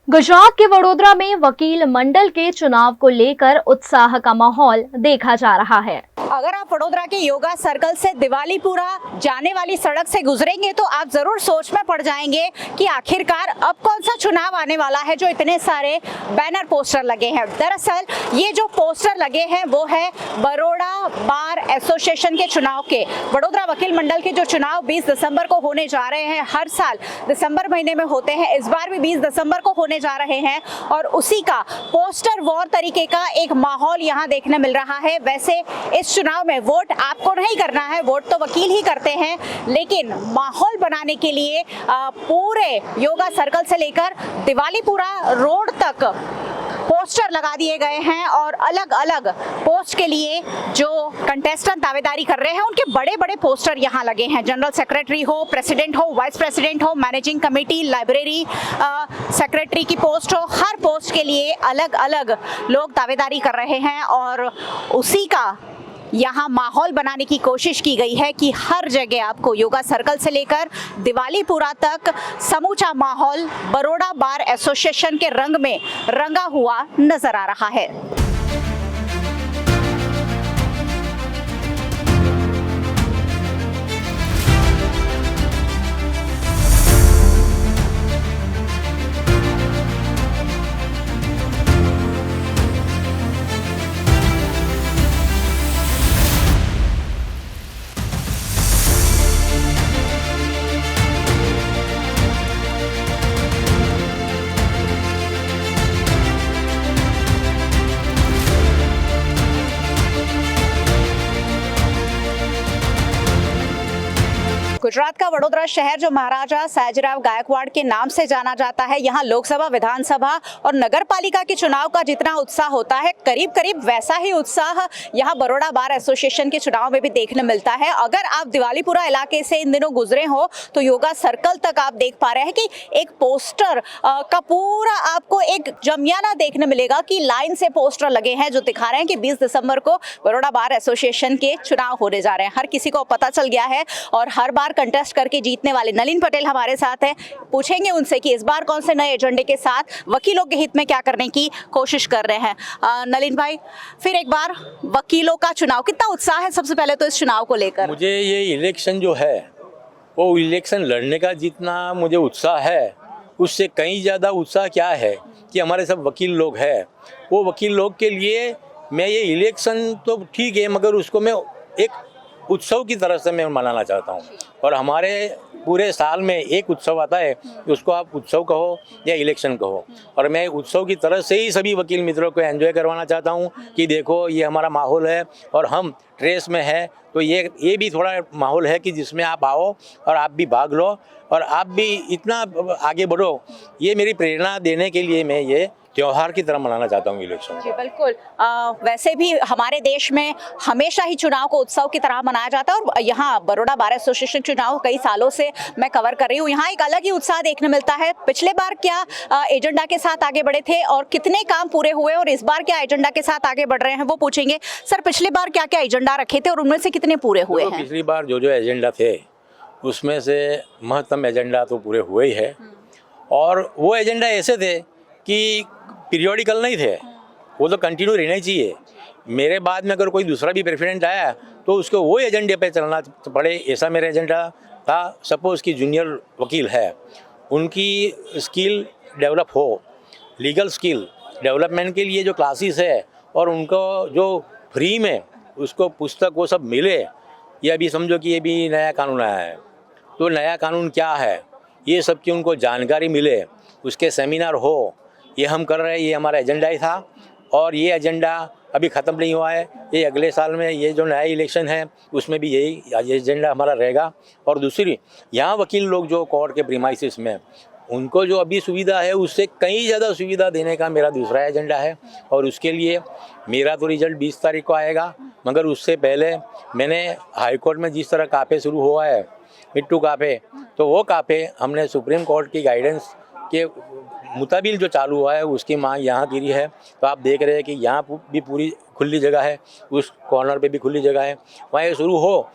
गुजरात के वडोदरा में वकील मंडल के चुनाव को लेकर उत्साह का माहौल देखा जा रहा है। अगर आप वडोदरा के योगा सर्कल से दिवालीपुरा जाने वाली सड़क से गुजरेंगे तो आप जरूर सोच में पड़ जाएंगे कि आखिरकार अब कौन सा चुनाव आने वाला है जो इतने सारे बैनर पोस्टर लगे हैं। दरअसल ये जो पोस्टर लगे हैं वो है बड़ौदा बार एसोसिएशन के चुनाव के। वडोदरा वकील मंडल के जो चुनाव 20 दिसंबर को होने जा रहे हैं, हर साल दिसंबर महीने में होते हैं, इस बार भी 20 दिसंबर को होने जा रहे हैं और उसी का पोस्टर वॉर तरीके का एक माहौल यहाँ देखने मिल रहा है। वैसे इस चुनाव में वोट आपको नहीं करना है, वोट तो वकील ही करते हैं, लेकिन माहौल बनाने के लिए पूरे योगा सर्कल से लेकर दिवालीपुरा रोड तक पोस्टर लगा दिए गए हैं और अलग अलग पोस्ट के लिए जो कंटेस्टेंट दावेदारी कर रहे हैं उनके बड़े बड़े पोस्टर यहाँ लगे हैं। जनरल सेक्रेटरी हो, प्रेसिडेंट हो, वाइस प्रेसिडेंट हो, मैनेजिंग कमेटी, लाइब्रेरी सेक्रेटरी की पोस्ट हो, हर पोस्ट के लिए अलग अलग लोग दावेदारी कर रहे हैं और उसी का यहाँ माहौल बनाने की कोशिश की गई है कि हर जगह आपको योगा सर्कल से लेकर दिवालीपुरा तक समूचा माहौल बड़ौदा बार एसोसिएशन के रंग में रंगा हुआ नजर आ रहा है। गुजरात का वडोदरा शहर जो महाराजा सयाजीराव गायकवाड़ के नाम से जाना जाता है, यहाँ लोकसभा, विधानसभा और नगर पालिका के चुनाव का जितना उत्साह होता है, करीब करीब वैसा ही उत्साह यहाँ बड़ौदा बार एसोसिएशन के चुनाव में भी देखने मिलता है। अगर आप दिवालीपुरा इलाके से इन दिनों गुजरे हो तो योगा सर्कल तक आप देख पा रहे हैं कि एक पोस्टर का पूरा आपको एक जमियाना देखने मिलेगा कि लाइन से पोस्टर लगे हैं जो दिखा रहे हैं कि 20 दिसंबर को बड़ौदा बार एसोसिएशन के चुनाव होने जा रहे हैं। हर किसी को पता चल गया है और हर बार कंटेस्ट करके जीतने वाले नलिन पटेल हमारे साथ हैं। पूछेंगे उनसे कि इस बार कौन से नए एजेंडे के साथ वकीलों के हित में क्या करने की कोशिश कर रहे हैं। नलिन भाई, फिर एक बार वकीलों का चुनाव, कितना उत्साह है सबसे पहले तो इस चुनाव को लेकर? मुझे ये इलेक्शन जो है वो इलेक्शन लड़ने का जितना मुझे उत्साह है उससे कहीं ज़्यादा उत्साह क्या है कि हमारे सब वकील लोग हैं, वो वकील लोग के लिए मैं ये इलेक्शन तो ठीक है मगर उसको मैं एक उत्सव की तरह से मैं मनाना चाहता हूँ। और हमारे पूरे साल में एक उत्सव आता है, उसको आप उत्सव कहो या इलेक्शन कहो, और मैं उत्सव की तरह से ही सभी वकील मित्रों को एंजॉय करवाना चाहता हूँ कि देखो ये हमारा माहौल है और हम ट्रेस में है, तो ये भी थोड़ा माहौल है कि जिसमें आप आओ और आप भी भाग लो और आप भी इतना आगे बढ़ो। ये मेरी प्रेरणा देने के लिए मैं ये त्योहार की तरह मनाना चाहता हूँ इलेक्शन। जी बिल्कुल। वैसे भी हमारे देश में हमेशा ही चुनाव को उत्सव की तरह मनाया जाता है और यहाँ बड़ौदा बार एसोसिएशन चुनाव कई सालों से मैं कवर कर रही हूँ, यहाँ एक अलग ही उत्साह देखने मिलता है। पिछले बार क्या एजेंडा के साथ आगे बढ़े थे और कितने काम पूरे हुए और इस बार क्या एजेंडा के साथ आगे बढ़ रहे हैं वो पूछेंगे। सर, पिछली बार क्या क्या एजेंडा रखे थे और उनमें से कितने पूरे हुए हैं? पिछली बार जो एजेंडा थे उसमें से महत्तम एजेंडा तो पूरे हुए ही है और वो एजेंडा ऐसे थे कि पीरियोडिकल नहीं थे, वो तो कंटिन्यू रहना ही चाहिए। मेरे बाद में अगर कोई दूसरा भी प्रेसिडेंट आया तो उसको वो एजेंडे पे चलना पड़े, ऐसा मेरा एजेंडा था। सपोज़ कि जूनियर वकील है, उनकी स्किल डेवलप हो, लीगल स्किल डेवलपमेंट के लिए जो क्लासेस है और उनको जो फ्री में उसको पुस्तक वो सब मिले। ये अभी समझो कि ये भी नया कानून आया है, तो नया कानून क्या है ये सब की उनको जानकारी मिले, उसके सेमिनार हो, ये हम कर रहे हैं। ये हमारा एजेंडा ही था और ये एजेंडा अभी ख़त्म नहीं हुआ है। ये अगले साल में ये जो नया इलेक्शन है उसमें भी यही एजेंडा हमारा रहेगा। और दूसरी, यहाँ वकील लोग जो कोर्ट के प्रीमाइसिस में उनको जो अभी सुविधा है उससे कहीं ज़्यादा सुविधा देने का मेरा दूसरा एजेंडा है और उसके लिए मेरा तो रिजल्ट 20 तारीख को आएगा, मगर उससे पहले मैंने हाई कोर्ट में जिस तरह काफ़े शुरू हुआ है, मिट्टू काफ़े, तो वो काफ़े हमने सुप्रीम कोर्ट की गाइडेंस के मुताबिक जो चालू हुआ है उसकी मांग यहाँ गिरी है। तो आप देख रहे हैं कि यहाँ भी पूरी खुली जगह है, उस कॉर्नर पे भी खुली जगह है, वहाँ ये शुरू हो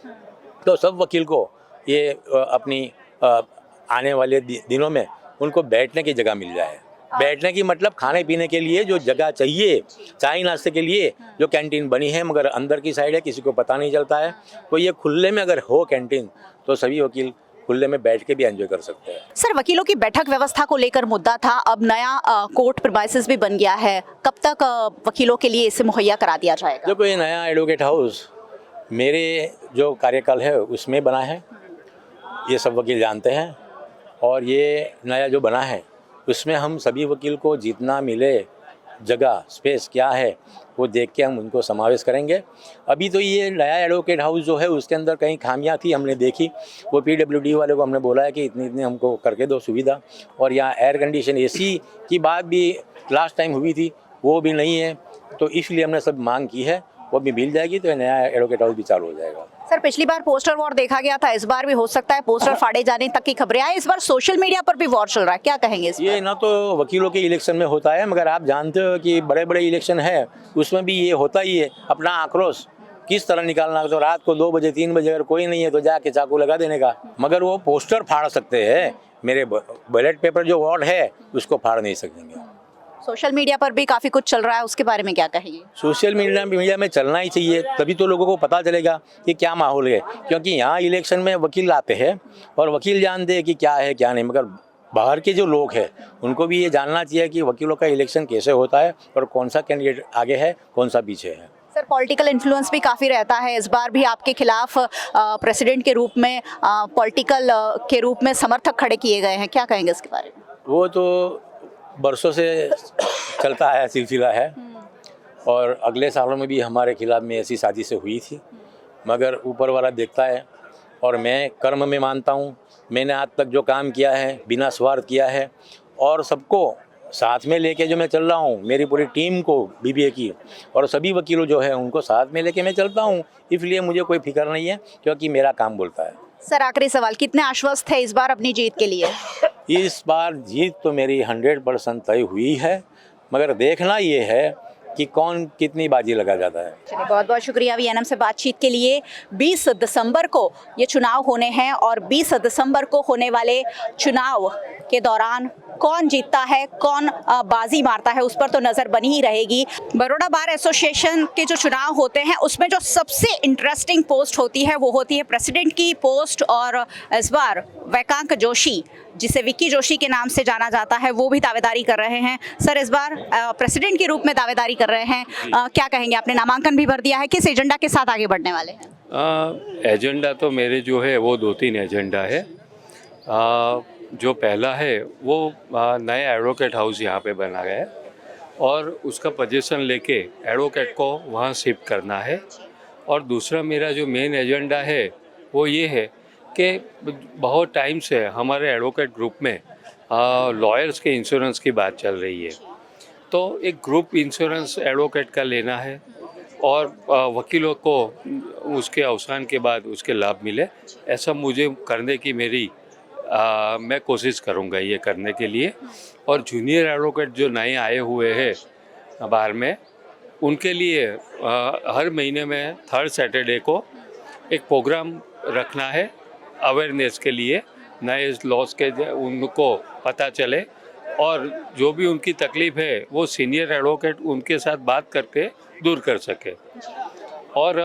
तो सब वकील को ये अपनी आने वाले दिनों में उनको बैठने की जगह मिल जाए। बैठने की मतलब खाने पीने के लिए जो जगह चाहिए, चाय नाश्ते के लिए जो कैंटीन बनी है, मगर अंदर की साइड है, किसी को पता नहीं चलता है। तो ये खुले में अगर हो कैंटीन तो सभी वकील खुले में बैठ के भी एंजॉय कर सकते हैं। सर, वकीलों की बैठक व्यवस्था को लेकर मुद्दा था, अब नया कोर्ट प्रीमाइसेस भी बन गया है, कब तक वकीलों के लिए इसे मुहैया करा दिया जाएगा? देखो, ये नया एडवोकेट हाउस मेरे जो कार्यकाल है उसमें बना है, ये सब वकील जानते हैं। और ये नया जो बना है उसमें हम सभी वकील को जितना मिले जगह स्पेस क्या है वो देख के हम उनको समावेश करेंगे। अभी तो ये नया एडवोकेट हाउस जो है उसके अंदर कहीं खामियां थी, हमने देखी, वो PWD वाले को हमने बोला है कि इतनी इतनी हमको करके दो सुविधा। और यहाँ एयर कंडीशन AC की बात भी लास्ट टाइम हुई थी, वो भी नहीं है, तो इसलिए हमने सब मांग की है, वो भी मिल जाएगी तो नया एडवोकेट हाउस भी चालू हो जाएगा। सर, पिछली बार पोस्टर वॉर देखा गया था, इस बार भी हो सकता है पोस्टर फाड़े जाने तक की खबरें आए, इस बार सोशल मीडिया पर भी वॉर चल रहा है, क्या कहेंगे इस ये ना तो वकीलों के इलेक्शन में होता है, मगर आप जानते हो कि बड़े बड़े इलेक्शन है उसमें भी ये होता ही है। अपना आक्रोश किस तरह निकालना, तो रात को 2 बजे 3 बजे अगर कोई नहीं है तो जाके चाकू लगा देने का, मगर वो पोस्टर फाड़ सकते हैं। मेरे बैलेट पेपर जो वोट है उसको फाड़ नहीं सकेंगे। सोशल मीडिया पर भी काफी कुछ चल रहा है, उसके बारे में क्या कहेंगे? सोशल मीडिया में चलना ही चाहिए, तभी तो लोगों को पता चलेगा कि क्या माहौल है, क्योंकि यहाँ इलेक्शन में वकील आते हैं और वकील जानते हैं कि क्या है क्या नहीं, मगर बाहर के जो लोग हैं उनको भी ये जानना चाहिए कि वकीलों का इलेक्शन कैसे होता है और कौन सा कैंडिडेट आगे है, कौन सा पीछे है। सर, पॉलिटिकल इन्फ्लुएंस भी काफ़ी रहता है, इस बार भी आपके खिलाफ प्रेसिडेंट के रूप में पॉलिटिकल के रूप में समर्थक खड़े किए गए हैं, क्या कहेंगे इसके बारे में? वो तो बरसों से चलता है, सिलसिला है, और अगले सालों में भी हमारे खिलाफ में ऐसी साजिशें हुई थी, मगर ऊपर वाला देखता है। और मैं कर्म में मानता हूँ, मैंने आज तक जो काम किया है बिना स्वार्थ किया है, और सबको साथ में लेके जो मैं चल रहा हूँ, मेरी पूरी टीम को BBA की और सभी वकीलों जो है उनको साथ में लेके मैं चलता हूँ, इसलिए मुझे कोई फिक्र नहीं है, क्योंकि मेरा काम बोलता है। सर, आखिरी सवाल, कितने आश्वस्त है इस बार अपनी जीत के लिए? इस बार जीत तो मेरी 100% तय हुई है, मगर देखना ये है कि कौन कितनी बाजी लगा जाता है। चलिए, बहुत बहुत शुक्रिया VNM से बातचीत के लिए। 20 दिसंबर को ये चुनाव होने हैं और 20 दिसंबर को होने वाले चुनाव के दौरान कौन जीतता है, कौन बाजी मारता है, उस पर तो नज़र बनी ही रहेगी। बड़ौदा बार एसोसिएशन के जो चुनाव होते हैं उसमें जो सबसे इंटरेस्टिंग पोस्ट होती है वो होती है प्रेसिडेंट की पोस्ट, और इस बार वैकांक जोशी, जिसे विक्की जोशी के नाम से जाना जाता है, वो भी दावेदारी कर रहे हैं। सर, इस बार प्रेसिडेंट के रूप में दावेदारी कर रहे हैं, क्या कहेंगे? आपने नामांकन भी भर दिया है, किस एजेंडा के साथ आगे बढ़ने वाले हैं? एजेंडा तो मेरे जो है वो 2-3 एजेंडा है। जो पहला है वो नया एडवोकेट हाउस यहाँ पे बना गया है और उसका पोजीशन लेके एडवोकेट को वहाँ शिफ्ट करना है। और दूसरा मेरा जो मेन एजेंडा है वो ये है कि बहुत टाइम से हमारे एडवोकेट ग्रुप में लॉयर्स के इंश्योरेंस की बात चल रही है, तो एक ग्रुप इंश्योरेंस एडवोकेट का लेना है और वकीलों को उसके अवसान के बाद उसके लाभ मिले, ऐसा मुझे करने की मैं कोशिश करूँगा ये करने के लिए। और जूनियर एडवोकेट जो नए आए हुए हैं बाहर में, उनके लिए हर महीने में 3rd सैटरडे को एक प्रोग्राम रखना है अवेयरनेस के लिए, नए लॉस के उनको पता चले और जो भी उनकी तकलीफ़ है वो सीनियर एडवोकेट उनके साथ बात करके दूर कर सके। और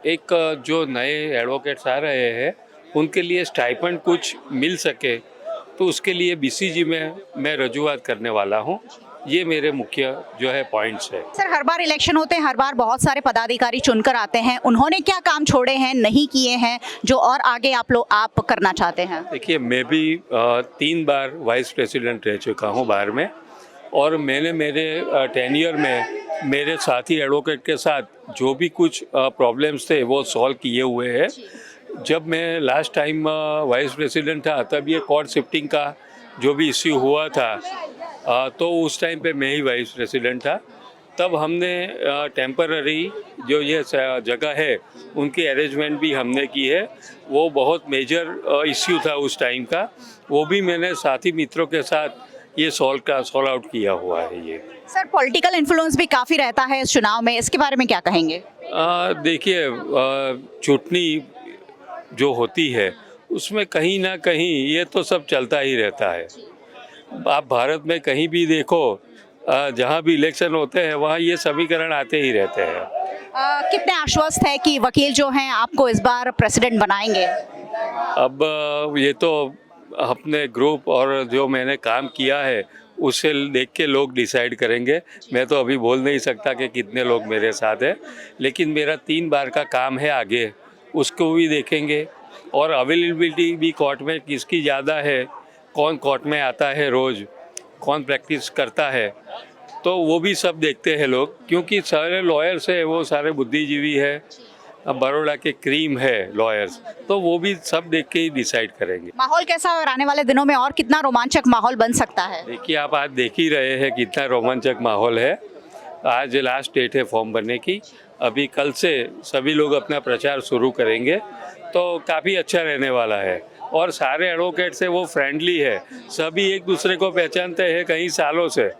एक जो नए एडवोकेट्स आ रहे हैं उनके लिए स्टाइपेंड कुछ मिल सके, तो उसके लिए BCG में मैं रजूआत करने वाला हूँ। ये मेरे मुख्य जो है पॉइंट्स है। सर, हर बार इलेक्शन होते हैं, हर बार बहुत सारे पदाधिकारी चुनकर आते हैं, उन्होंने क्या काम छोड़े हैं, नहीं किए हैं, जो और आगे आप करना चाहते हैं? देखिए, मैं भी 3 बार वाइस प्रेसिडेंट रह चुका हूँ बाहर में, और मैंने मेरे टेन्योर में मेरे साथी एडवोकेट के साथ जो भी कुछ प्रॉब्लम्स थे वो सॉल्व किए हुए हैं। जब मैं लास्ट टाइम वाइस प्रेसिडेंट था तब ये कोर्ट शिफ्टिंग का जो भी इश्यू हुआ था, तो उस टाइम पे मैं ही वाइस प्रेसिडेंट था। तब हमने टेम्पररी जो ये जगह है उनकी अरेंजमेंट भी हमने की है। वो बहुत मेजर इश्यू था उस टाइम का, वो भी मैंने साथी मित्रों के साथ ये सॉल्व आउट किया हुआ है। ये सर, पॉलिटिकल इन्फ्लुएंस भी काफ़ी रहता है इस चुनाव में, इसके बारे में क्या कहेंगे? देखिए, चुटनी जो होती है उसमें कहीं ना कहीं ये तो सब चलता ही रहता है, आप भारत में कहीं भी देखो, जहाँ भी इलेक्शन होते हैं वहाँ ये समीकरण आते ही रहते हैं। कितने आश्वस्त है कि वकील जो हैं आपको इस बार प्रेसिडेंट बनाएंगे? अब ये तो अपने ग्रुप और जो मैंने काम किया है उसे देख के लोग डिसाइड करेंगे। मैं तो अभी बोल नहीं सकता कि कितने लोग मेरे साथ हैं, लेकिन मेरा 3 बार का काम है आगे, उसको भी देखेंगे। और अवेलेबिलिटी भी कोर्ट में किसकी ज़्यादा है, कौन कोर्ट में आता है रोज़, कौन प्रैक्टिस करता है, तो वो भी सब देखते हैं लोग, क्योंकि सारे लॉयर्स है वो सारे बुद्धिजीवी है, अब बड़ौदा के क्रीम है लॉयर्स, तो वो भी सब देख के ही डिसाइड करेंगे। माहौल कैसा है और आने वाले दिनों में और कितना रोमांचक माहौल बन सकता है? देखिए, आप आज देख ही रहे हैं कितना रोमांचक माहौल है। आज लास्ट डेट है फॉर्म भरने की, अभी कल से सभी लोग अपना प्रचार शुरू करेंगे, तो काफ़ी अच्छा रहने वाला है। और सारे एडवोकेट्स है वो फ्रेंडली है, सभी एक दूसरे को पहचानते हैं कई सालों से।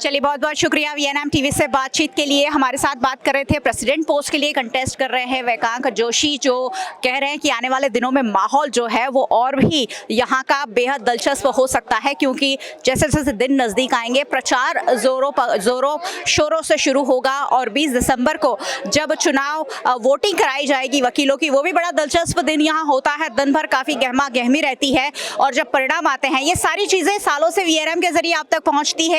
चलिए, बहुत बहुत शुक्रिया VNM टीवी से बातचीत के लिए। हमारे साथ बात कर रहे थे प्रेसिडेंट पोस्ट के लिए कंटेस्ट कर रहे हैं वैकांक जोशी, जो कह रहे हैं कि आने वाले दिनों में माहौल जो है वो और भी यहाँ का बेहद दिलचस्प हो सकता है, क्योंकि जैसे जैसे दिन नज़दीक आएंगे प्रचार जोरों शोरों से शुरू होगा। और 20 दिसंबर को जब चुनाव वोटिंग कराई जाएगी वकीलों की, वो भी बड़ा दिलचस्प दिन यहाँ होता है। दिन भर काफ़ी गहमा गहमी रहती है और जब परिणाम आते हैं, ये सारी चीज़ें सालों से VNM के जरिए आप तक पहुँचती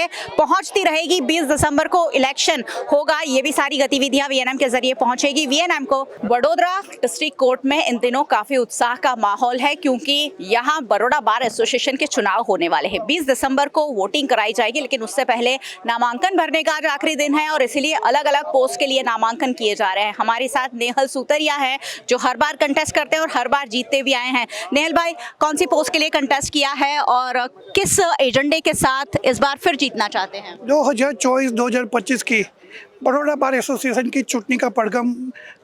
रहेगी। 20 दिसंबर को इलेक्शन होगा, ये भी सारी गतिविधियां VNM के जरिए पहुंचेगी। VNM को बड़ौदा डिस्ट्रिक्ट कोर्ट में इन दिनों काफी उत्साह का माहौल है, क्योंकि यहां बड़ौदा बार एसोसिएशन के चुनाव होने वाले हैं। 20 दिसंबर को वोटिंग कराई जाएगी, लेकिन उससे पहले नामांकन भरने का आज आखिरी दिन है और इसीलिए अलग अलग पोस्ट के लिए नामांकन किए जा रहे हैं। हमारे साथ नेहल सूतरिया है, जो हर बार कंटेस्ट करते हैं और हर बार जीतते भी आए हैं। नेहल भाई, कौन सी पोस्ट के लिए कंटेस्ट किया है और किस एजेंडे के साथ इस बार फिर जीतना चाहते हैं? 2024-2025 की बड़ौदा बार एसोसिएशन की चुनाव का पड़गम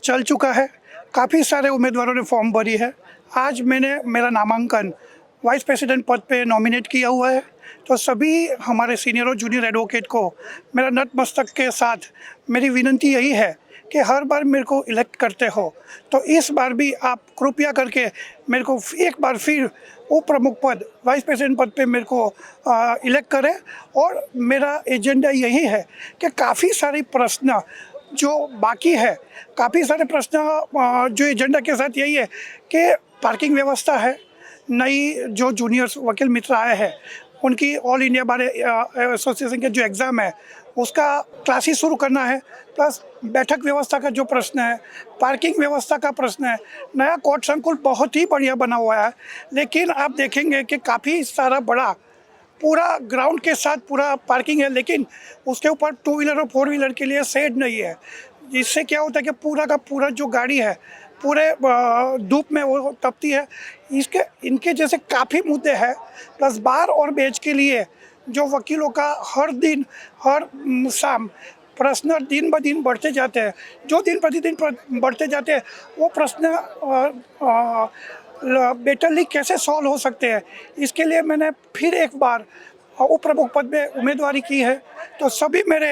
चल चुका है। काफ़ी सारे उम्मीदवारों ने फॉर्म भरी है। आज मैंने मेरा नामांकन वाइस प्रेसिडेंट पद पे नॉमिनेट किया हुआ है। तो सभी हमारे सीनियर और जूनियर एडवोकेट को मेरा नतमस्तक के साथ मेरी विनती यही है कि हर बार मेरे को इलेक्ट करते हो, तो इस बार भी आप कृपया करके मेरे को एक बार फिर उप प्रमुख पद, वाइस प्रेसिडेंट पद पे मेरे को इलेक्ट करें। और मेरा एजेंडा यही है कि काफ़ी सारे प्रश्न जो बाकी है, काफ़ी सारे प्रश्न जो एजेंडा के साथ यही है कि पार्किंग व्यवस्था है, नई जो जूनियर वकील मित्र आए हैं उनकी ऑल इंडिया बार एसोसिएशन के जो एग्ज़ाम है उसका क्लासेस शुरू करना है, प्लस बैठक व्यवस्था का जो प्रश्न है, पार्किंग व्यवस्था का प्रश्न है। नया कोर्ट संकुल बहुत ही बढ़िया बना हुआ है, लेकिन आप देखेंगे कि काफ़ी सारा बड़ा पूरा ग्राउंड के साथ पूरा पार्किंग है, लेकिन उसके ऊपर 2 व्हीलर और 4 व्हीलर के लिए शेड नहीं है, जिससे क्या होता है कि पूरा का पूरा जो गाड़ी है पूरे धूप में वो तपती है। इनके जैसे काफ़ी मुद्दे हैं। प्लस बार और बेंच के लिए जो वकीलों का हर दिन हर शाम प्रश्न दिन ब दिन बढ़ते जाते हैं, जो दिन प्रतिदिन बढ़ते जाते हैं वो प्रश्न बेटरली कैसे सॉल्व हो सकते हैं, इसके लिए मैंने फिर एक बार उप प्रमुख पद में उम्मीदवारी की है। तो सभी मेरे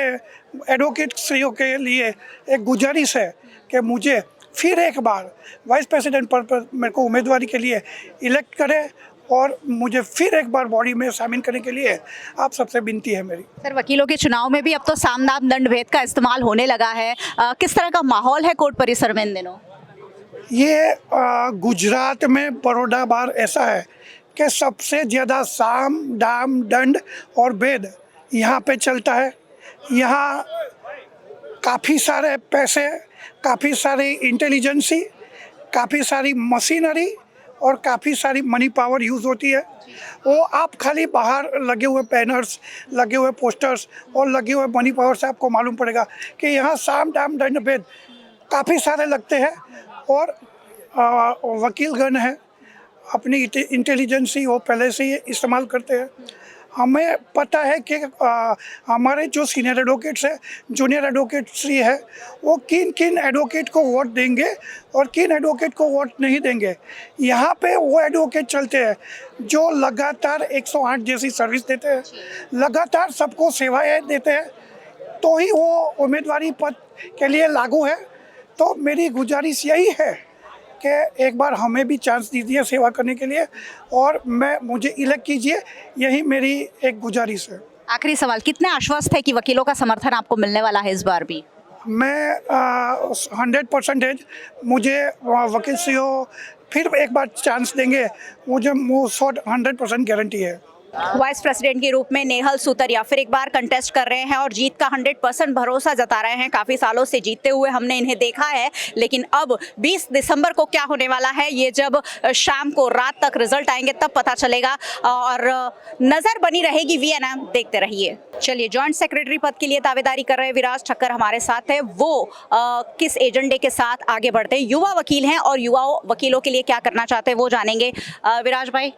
एडवोकेट श्रियों के लिए एक गुजारिश है कि मुझे फिर एक बार वाइस प्रेसिडेंट पद पर मेरे को उम्मीदवारी के लिए इलेक्ट करें और मुझे फिर एक बार बॉडी में शामिल करने के लिए आप सबसे विनती है मेरी। सर, वकीलों के चुनाव में भी अब तो साम दाम दंड भेद का इस्तेमाल होने लगा है। किस तरह का माहौल है कोर्ट परिसर में इन दिनों? ये गुजरात में बड़ौदा बार ऐसा है कि सबसे ज़्यादा साम दाम दंड और भेद यहाँ पे चलता है। यहाँ काफ़ी सारे पैसे, काफ़ी सारी इंटेलिजेंसी, काफ़ी सारी मशीनरी और काफ़ी सारी मनी पावर यूज़ होती है। वो आप खाली बाहर लगे हुए बैनर्स, लगे हुए पोस्टर्स और लगे हुए मनी पावर से आपको मालूम पड़ेगा कि यहाँ साम दाम दंड भेद काफ़ी सारे लगते हैं। और वकीलगण हैं, अपनी इंटेलिजेंसी वो पहले से ही इस्तेमाल करते हैं। हमें पता है कि हमारे जो सीनियर एडवोकेट्स हैं, जूनियर एडवोकेट्स है, वो किन किन एडवोकेट को वोट देंगे और किन एडवोकेट को वोट नहीं देंगे। यहाँ पे वो एडवोकेट चलते हैं जो लगातार 108 जैसी सर्विस देते हैं, लगातार सबको सेवाएं देते हैं, तो ही वो उम्मीदवारी पद के लिए लागू है। तो मेरी गुजारिश यही है कि एक बार हमें भी चांस दीजिए सेवा करने के लिए और मुझे इलेक्ट कीजिए, यही मेरी एक गुजारिश है। आखिरी सवाल, कितने आश्वस्त है कि वकीलों का समर्थन आपको मिलने वाला है इस बार भी? मैं 100% मुझे वकील सीओ फिर एक बार चांस देंगे, मुझे 100% गारंटी है। वाइस प्रेसिडेंट के रूप में नेहल सूतरिया फिर एक बार कंटेस्ट कर रहे हैं और जीत का 100% भरोसा जता रहे हैं। काफ़ी सालों से जीतते हुए हमने इन्हें देखा है, लेकिन अब 20 दिसंबर को क्या होने वाला है ये जब शाम को रात तक रिजल्ट आएंगे तब पता चलेगा और नज़र बनी रहेगी VNM, देखते रहिए। चलिए, जॉइंट सेक्रेटरी पद के लिए दावेदारी कर रहे विराज ठक्कर हमारे साथ है। वो किस एजेंडे के साथ आगे बढ़ते हैं, युवा वकील हैं और युवा वकीलों के लिए क्या करना चाहते हैं वो जानेंगे। विराज भाई,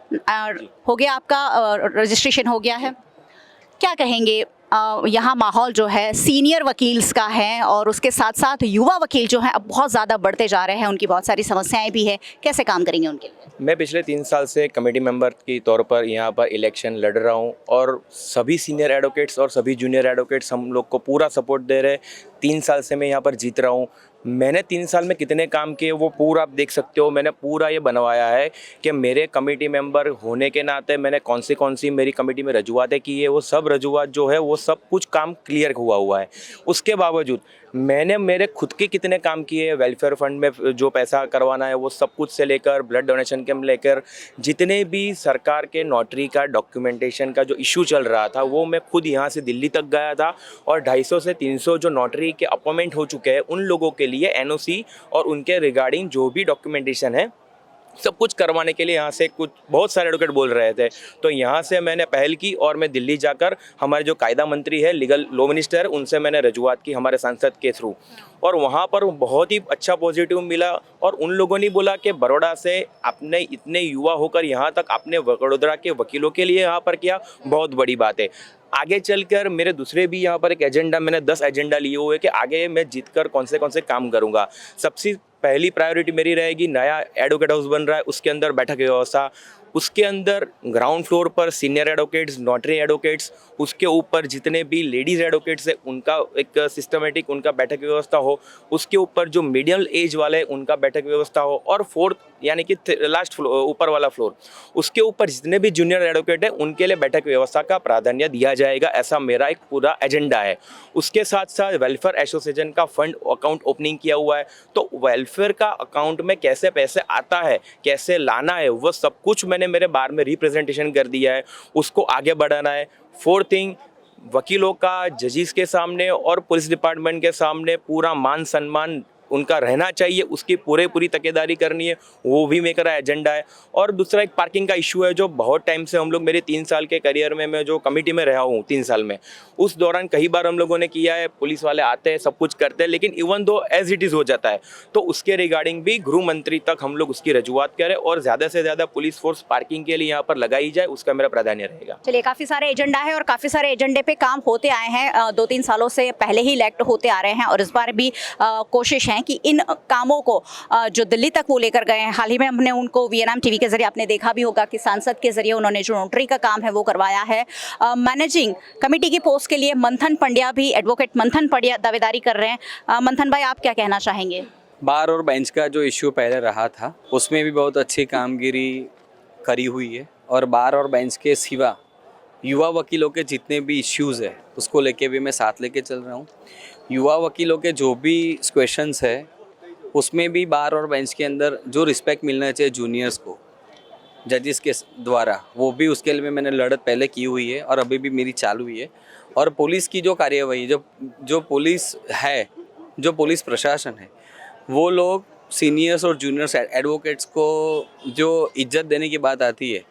हो गया आपका रजिस्ट्रेशन हो गया है, क्या कहेंगे? यहाँ माहौल जो है सीनियर वकील्स का है और उसके साथ साथ युवा वकील जो हैं अब बहुत ज़्यादा बढ़ते जा रहे हैं, उनकी बहुत सारी समस्याएं भी है, कैसे काम करेंगे उनके लिए? मैं पिछले 3 साल से कमेटी मेंबर के तौर पर यहाँ पर इलेक्शन लड़ रहा हूँ और सभी सीनियर एडवोकेट्स और सभी जूनियर एडवोकेट्स हम लोग को पूरा सपोर्ट दे रहे हैं। 3 साल से मैं यहाँ पर जीत रहा हूँ। मैंने 3 साल में कितने काम किए वो पूरा आप देख सकते हो। मैंने पूरा ये बनवाया है कि मेरे कमेटी मेंबर होने के नाते मैंने कौन सी मेरी कमेटी में रजूआतें की है, वो सब रजूआत जो है वो सब कुछ काम क्लियर हुआ है। उसके बावजूद मैंने मेरे खुद के कितने काम किए, वेलफेयर फंड में जो पैसा करवाना है वो सब कुछ से लेकर ब्लड डोनेशन के लेकर जितने भी सरकार के नोटरी का डॉक्यूमेंटेशन का जो इशू चल रहा था वो मैं खुद यहाँ से दिल्ली तक गया था और 250 से 300 जो नोटरी के अपॉइंटमेंट हो चुके हैं उन लोगों के लिए NOC और उनके रिगार्डिंग जो भी डॉक्यूमेंटेशन है सब कुछ करवाने के लिए यहाँ से कुछ बहुत सारे एडवोकेट बोल रहे थे, तो यहाँ से मैंने पहल की और मैं दिल्ली जाकर हमारे जो कायदा मंत्री है, लीगल लॉ मिनिस्टर, उनसे मैंने रजूआत की हमारे सांसद के थ्रू और वहाँ पर बहुत ही अच्छा पॉजिटिव मिला और उन लोगों ने बोला कि बड़ौदा से आपने इतने युवा होकर यहाँ तक आपने वडोदरा के वकीलों के लिए यहाँ पर किया, बहुत बड़ी बात है। आगे चलकर मेरे दूसरे भी यहाँ पर एक एजेंडा, मैंने 10 एजेंडा लिए हुए कि आगे मैं जीतकर कौन से काम करूँगा। सबसे पहली प्रायोरिटी मेरी रहेगी, नया एडवोकेट हाउस बन रहा है उसके अंदर बैठक व्यवस्था, उसके अंदर ग्राउंड फ्लोर पर सीनियर एडवोकेट्स, नोटरी एडवोकेट्स, उसके ऊपर जितने भी लेडीज़ एडवोकेट्स हैं उनका एक सिस्टमेटिक उनका बैठक व्यवस्था हो, उसके ऊपर जो मिडिल एज वाले उनका बैठक व्यवस्था हो और फोर्थ यानी कि लास्ट फ्लोर ऊपर वाला फ्लोर उसके ऊपर जितने भी जूनियर एडवोकेट हैं उनके लिए बैठक व्यवस्था का प्राधान्य दिया जाएगा, ऐसा मेरा एक पूरा एजेंडा है। उसके साथ साथ वेलफेयर एसोसिएशन का फंड अकाउंट ओपनिंग किया हुआ है, तो वेलफेयर का अकाउंट में कैसे पैसे आता है, कैसे लाना है, वो सब कुछ मैंने मेरे बार में रिप्रेजेंटेशन कर दिया है, उसको आगे बढ़ाना है। 4th थिंग, वकीलों का जजेस के सामने और पुलिस डिपार्टमेंट के सामने पूरा मान सम्मान उनका रहना चाहिए, उसकी पूरी तकेदारी करनी है, वो भी मेरा एजेंडा है। और दूसरा एक पार्किंग का इशू है जो बहुत टाइम से हम लोग, मेरे 3 साल के करियर में मैं जो कमेटी में रहा हूँ 3 साल में, उस दौरान कई बार हम लोगों ने किया है, पुलिस वाले आते हैं सब कुछ करते हैं, लेकिन even though as it is हो जाता है, तो उसके रिगार्डिंग भी गृह मंत्री तक हम लोग उसकी रजूआत करें और ज़्यादा से ज़्यादा पुलिस फोर्स पार्किंग के लिए यहाँ पर लगाई जाए, उसका मेरा प्राधान्य रहेगा। चलिए, काफ़ी सारे एजेंडा है और काफ़ी सारे एजेंडे पे काम होते आए हैं, 2-3 सालों से पहले ही इलेक्ट होते आ रहे हैं और इस बार भी कोशिश है कि इन कामों को जो दिल्ली तक वो लेकर गए हैं। हाल ही में हमने उनको VNM TV के जरिए आपने देखा भी होगा कि सांसद के जरिए उन्होंने जो नोटरी का काम है वो करवाया है। मैनेजिंग कमेटी की पोस्ट के लिए मंथन पंड्या भी, एडवोकेट मंथन पंड्या दावेदारी कर रहे हैं। मंथन भाई, आप क्या कहना चाहेंगे? बार और बेंच का जो इश्यू पहले रहा था उसमें भी बहुत अच्छी कामगिरी करी हुई है और बार और बेंच के सिवा युवा वकीलों के जितने भी इश्यूज़ है उसको लेके भी मैं साथ लेके चल रहा हूँ। युवा वकीलों के जो भी क्वेश्चंस है उसमें भी बार और बेंच के अंदर जो रिस्पेक्ट मिलना चाहिए जूनियर्स को जजेस के द्वारा, वो भी उसके लिए मैंने लड़त पहले की हुई है और अभी भी मेरी चालू हुई है। और पुलिस की जो कार्यवाही, जो पुलिस है, जो पुलिस प्रशासन है, वो लोग सीनियर्स और जूनियर्स एडवोकेट्स को जो इज्जत देने की बात आती है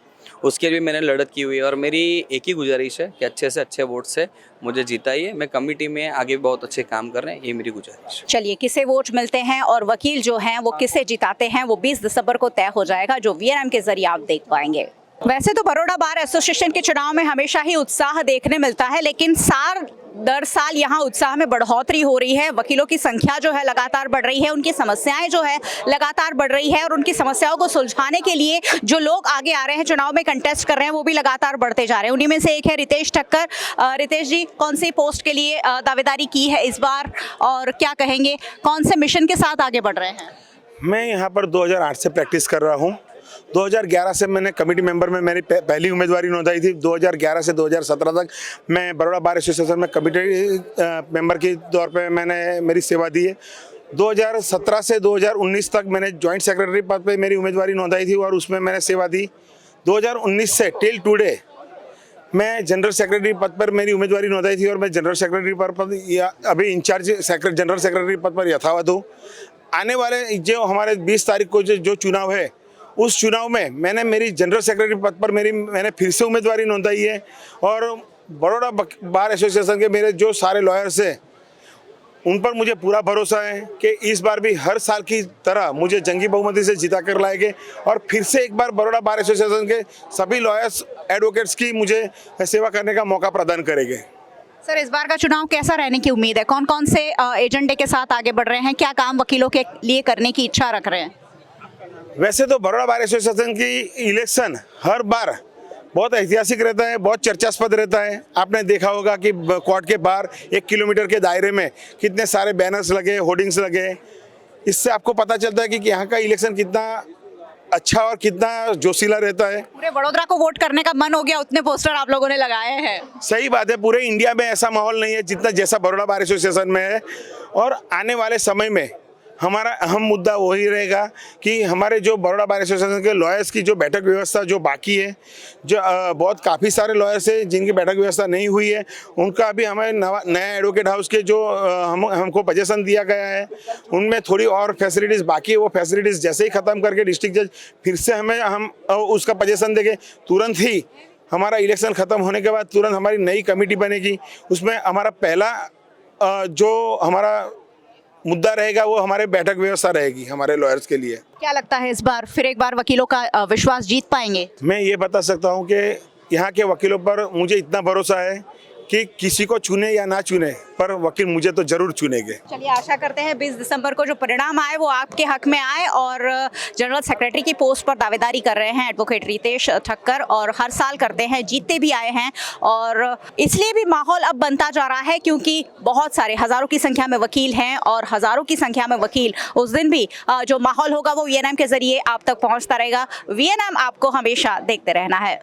उसके लिए मैंने लड़त की हुई है और मेरी एक ही गुजारिश है कि अच्छे से अच्छे वोट से मुझे जिताइए। मैं कमेटी में आगे बहुत अच्छे काम कर रहे हैं, ये मेरी गुजारिश। चलिए, किसे वोट मिलते हैं और वकील जो हैं वो किसे जिताते हैं वो 20 दिसंबर को तय हो जाएगा, जो VNM के जरिए आप देख पाएंगे। वैसे तो बड़ौदा बार एसोसिएशन के चुनाव में हमेशा ही उत्साह देखने मिलता है, लेकिन साल दर साल यहाँ उत्साह में बढ़ोतरी हो रही है। वकीलों की संख्या जो है लगातार बढ़ रही है, उनकी समस्याएं जो है लगातार बढ़ रही है और उनकी समस्याओं को सुलझाने के लिए जो लोग आगे आ रहे हैं, चुनाव में कंटेस्ट कर रहे हैं, वो भी लगातार बढ़ते जा रहे हैं। उन्हीं में से एक है रितेश ठक्कर। रितेश जी, कौन सी पोस्ट के लिए दावेदारी की है इस बार और क्या कहेंगे, कौन से मिशन के साथ आगे बढ़ रहे हैं? मैं यहाँ पर 2008 से प्रैक्टिस कर रहा हूँ। 2011 से मैंने कमेटी मेंबर में मेरी पहली उम्मीदवारी नोंदाई थी। 2011 से 2017 तक मैं बड़ौदा बार एसोसिएशन में कमेटी मेंबर के तौर पे मैंने मेरी सेवा दी है। 2017 से 2019 तक मैंने जॉइंट सेक्रेटरी पद पे मेरी उम्मीदवारी नोंदाई थी और उसमें मैंने सेवा दी। 2019 से टिल टुडे मैं जनरल सेक्रेटरी पद पर मेरी उम्मीदवारी नोंदाई थी और मैं जनरल सेक्रेटरी पर अभी इंचार्ज जनरल सेक्रेटरी पद पर यथावत हूँ। आने वाले जो हमारे 20 तारीख को जो चुनाव है, उस चुनाव में मैंने मेरी जनरल सेक्रेटरी पद पर मैंने फिर से उम्मीदवारी नोंदाई है और बड़ौदा बार एसोसिएशन के मेरे जो सारे लॉयर्स हैं उन पर मुझे पूरा भरोसा है कि इस बार भी हर साल की तरह मुझे जंगी बहुमति से जिता कर लाएंगे और फिर से एक बार बड़ौदा बार एसोसिएशन के सभी लॉयर्स एडवोकेट्स की मुझे सेवा करने का मौका प्रदान करेंगे। सर, इस बार का चुनाव कैसा रहने की उम्मीद है? कौन कौन से एजेंडे के साथ आगे बढ़ रहे हैं? क्या काम वकीलों के लिए करने की इच्छा रख रहे हैं? वैसे तो बड़ौदा बार एसोसिएशन की इलेक्शन हर बार बहुत ऐतिहासिक रहता है, बहुत चर्चास्पद रहता है। आपने देखा होगा कि कोर्ट के बाहर 1 किलोमीटर के दायरे में कितने सारे बैनर्स लगे, होर्डिंग्स लगे। इससे आपको पता चलता है कि यहाँ का इलेक्शन कितना अच्छा और कितना जोशीला रहता है। पूरे वडोदरा को वोट करने का मन हो गया, उतने पोस्टर आप लोगों ने लगाए हैं। सही बात है, पूरे इंडिया में ऐसा माहौल नहीं है जितना जैसा बड़ौदा बार एसोसिएशन में है। और आने वाले समय में हमारा अहम मुद्दा वही रहेगा कि हमारे जो बड़ौदा बार एसोसिएशन के लॉयर्स की जो बैठक व्यवस्था जो बाकी है, जो बहुत काफ़ी सारे लॉयर्स हैं जिनकी बैठक व्यवस्था नहीं हुई है, उनका अभी हमें नया एडवोकेट हाउस के जो हमको पजेशन दिया गया है उनमें थोड़ी और फैसिलिटीज़ बाकी है। वो फैसिलिटीज़ जैसे ही ख़त्म करके डिस्ट्रिक्ट जज फिर से हम उसका पजेशन देंगे। तुरंत ही हमारा इलेक्शन ख़त्म होने के बाद तुरंत हमारी नई कमेटी बनेगी। उसमें हमारा पहला जो हमारा मुद्दा रहेगा वो हमारे बैठक व्यवस्था रहेगी हमारे लॉयर्स के लिए। क्या लगता है इस बार फिर एक बार वकीलों का विश्वास जीत पाएंगे? मैं ये बता सकता हूँ कि यहाँ के वकीलों पर मुझे इतना भरोसा है कि किसी को चुने या ना चुने पर वकील मुझे तो जरूर चुनेंगे। चलिए, आशा करते हैं 20 दिसंबर को जो परिणाम आए वो आपके हक में आए। और जनरल सेक्रेटरी की पोस्ट पर दावेदारी कर रहे हैं एडवोकेट रितेश ठक्कर और हर साल करते हैं, जीतते भी आए हैं। और इसलिए भी माहौल अब बनता जा रहा है क्योंकि बहुत सारे हज़ारों की संख्या में वकील हैं और हज़ारों की संख्या में वकील उस दिन भी जो माहौल होगा वो VNM के जरिए आप तक पहुँचता रहेगा। VNM आपको हमेशा देखते रहना है।